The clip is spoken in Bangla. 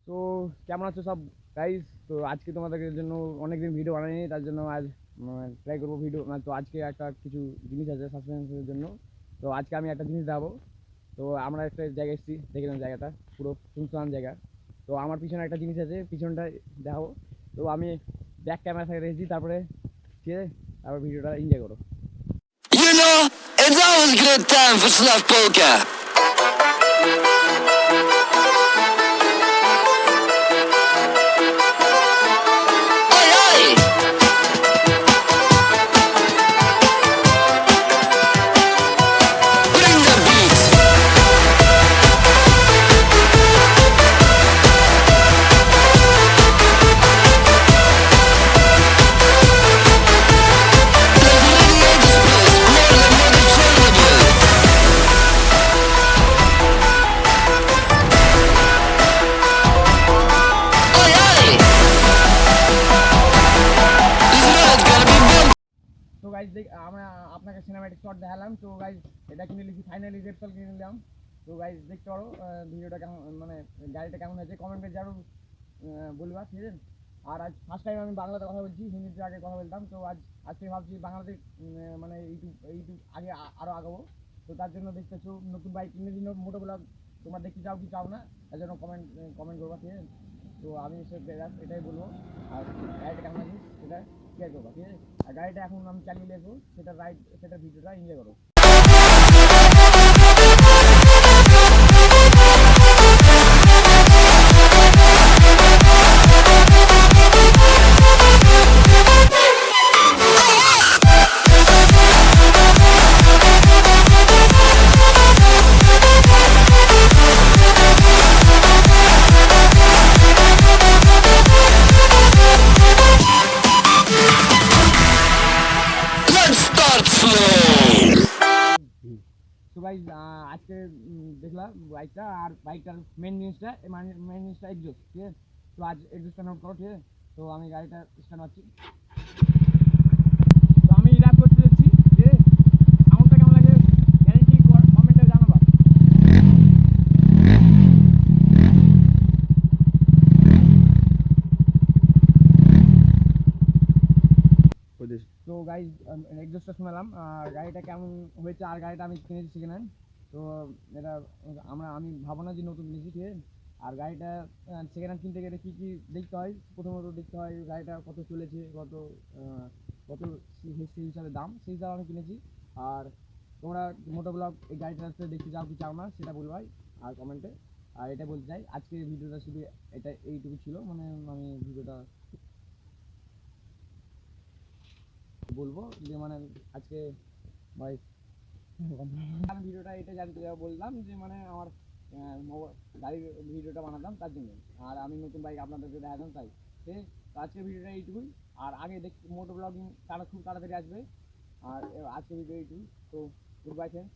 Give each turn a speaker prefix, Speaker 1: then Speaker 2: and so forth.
Speaker 1: তো কেমন আছো সব গাইস? তো আজকে তোমাদের জন্য অনেকদিন ভিডিও বানাইনি, তার জন্য আজ ট্রাই করবো ভিডিও। তো আজকে একটা কিছু জিনিস আছে সাসপেন্সের জন্য। তো আজকে আমি একটা জিনিস দেখাবো। তো আমরা একটা জায়গায় এসেছি, দেখে নেন জায়গাটা পুরো শুনশান জায়গা। তো আমার পিছনে একটা জিনিস আছে, পিছনটা দেখাবো। তো আমি ব্যাক ক্যামেরা থেকে রেখেছি, তারপরে ঠিক আছে, তারপর ভিডিওটা এনজয় করো।
Speaker 2: You know, it's always a good time for Slav Polka. Oi, oi! Bring the beat. There's a lady in this place, more than uncontrollable. Oi, oi! This road gonna be built.
Speaker 1: তো গাইজ আমরা আপনাকে সিনেম্যাটিক শট দেখালাম। তো গাইজ এটা কিনে নিয়েছি, ফাইনালি রেপসল কিনে নিলাম। তো গাইজ দেখতে পারো ভিডিওটা কেমন, মানে গাড়িটা কেমন হয়েছে কমেন্টে যারো বলবা, ঠিক আছে। আর আজ ফার্স্ট টাইম আমি বাংলাতে কথা বলছি, হিন্দিতে আগে কথা বলতাম। তো আজকে ভাবছি বাংলাতে মানে ইউটিউব আগে আরও আগাবো। তো তার জন্য দেখতেছো নতুন বাইক কিনে দিন, মোটো ব্লগ তোমরা দেখতে চাও কি চাও না, তার জন্য কমেন্ট করবা, ঠিক আছে। তো আমি এটাই বলবো। আর গাড়িটা কেমন আছে সেটা শেয়ার করবা, ঠিক আছে। আর গাড়িটা এখন আমি চালিয়ে দেখবো, সেটা ভিডিওটা এনজয় করো।
Speaker 2: Let's start slow.
Speaker 1: তো ভাই আজকে দেখলাম বাইকটা, আর বাইকটার মেন জিনিসটা এক্সজস্ট, ঠিক আছে। তো আজ এক্সজস্টটা নোট করো, ঠিক আছে। তো আমি গাড়িটা স্টার্ট মারছি। তো আমি র্যাপ করতে যাচ্ছি, ঠিক আছে। সাউন্ডটা কেমন লাগে গ্যারেন্টি কমেন্টে জানাবা। তো গাইজ এক্সজস্টটা শোনালাম, আর গাড়িটা কেমন হয়েছে, আর গাড়িটা আমি কিনেছি সেকেন্ড হ্যান্ড। তো এটা আমি ভাবো না যে নতুন কিনেছি, ঠিক আছে। আর গাড়িটা সেকেন্ড হ্যান্ড কিনতে গেলে কী কী দেখতে হয়, প্রথমত দেখতে হয় গাড়িটা কত চলেছে, কত সেই হিসাবে দাম, সেই হিসাবে আমি কিনেছি। আর তোমরা মোটো ব্লগ এই গাড়িটা দেখতে চাও কি চাও না সেটা বলবাই আর কমেন্টে। আর এটা বলতে চাই আজকের ভিডিওটা শুধু এইটুকু ছিল, মানে আমি ভিডিওটা বলবো যে মানে আজকে ভাই আমি ভিডিওটা এটা জানতে বললাম যে মানে আমার গাড়ির ভিডিওটা বানাতাম তার জন্য। আর আমি নতুন বাইক আপনাদেরকে দেখাতাম তাই। তো আজকের ভিডিওটা এইটুকুই। আর আগে মোটো ব্লগিং তারা খুব তাড়াতাড়ি আসবে। আর আজকের ভিডিও এইটুকুই। তো গুড বাই ফ্রেন্ডস।